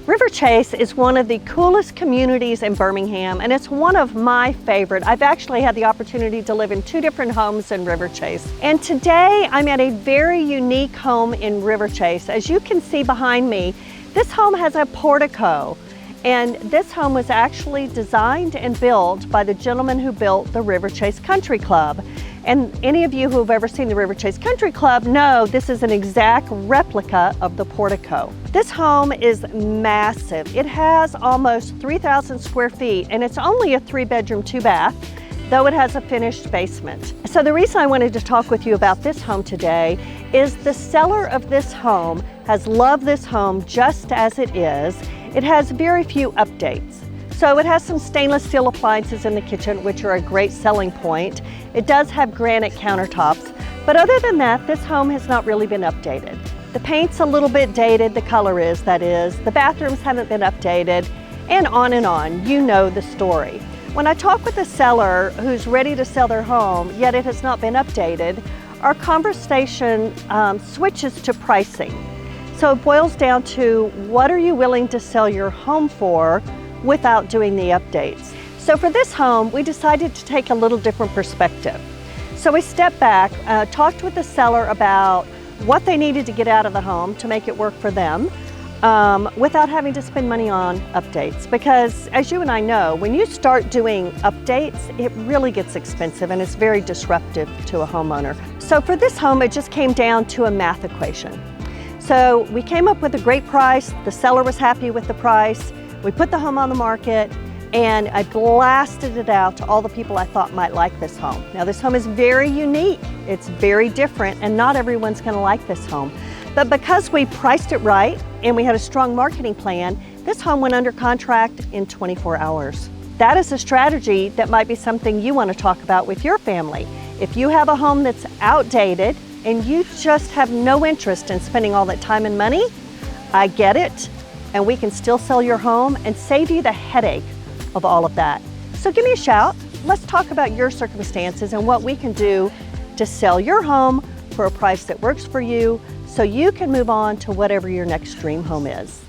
River Chase is one of the coolest communities in Birmingham, and it's one of my favorite. I've actually had the opportunity to live in 2 different homes in River Chase. And today I'm at a very unique home in River Chase. As you can see behind me, this home has a portico. And this home was actually designed and built by the gentleman who built the River Chase Country Club. And any of you who have ever seen the River Chase Country Club know this is an exact replica of the portico. This home is massive. It has almost 3,000 square feet, and it's only a 3-bedroom, 2-bath, though it has a finished basement. So the reason I wanted to talk with you about this home today is the seller of this home has loved this home just as it is. It has very few updates. So it has some stainless steel appliances in the kitchen, which are a great selling point. It does have granite countertops, but other than that, this home has not really been updated. The paint's a little bit dated, the color is, that is. The bathrooms haven't been updated, and on, you know the story. When I talk with a seller who's ready to sell their home, yet it has not been updated, our conversation switches to pricing. So it boils down to, what are you willing to sell your home for without doing the updates? So for this home, we decided to take a little different perspective. So we stepped back, talked with the seller about what they needed to get out of the home to make it work for them without having to spend money on updates. Because as you and I know, when you start doing updates, it really gets expensive and it's very disruptive to a homeowner. So for this home, it just came down to a math equation. So we came up with a great price. The seller was happy with the price. We put the home on the market, and I blasted it out to all the people I thought might like this home. Now this home is very unique. It's very different, and not everyone's gonna like this home. But because we priced it right and we had a strong marketing plan, this home went under contract in 24 hours. That is a strategy that might be something you want to talk about with your family. If you have a home that's outdated and you just have no interest in spending all that time and money, I get it. And we can still sell your home and save you the headache of all of that. So give me a shout. Let's talk about your circumstances and what we can do to sell your home for a price that works for you, so you can move on to whatever your next dream home is.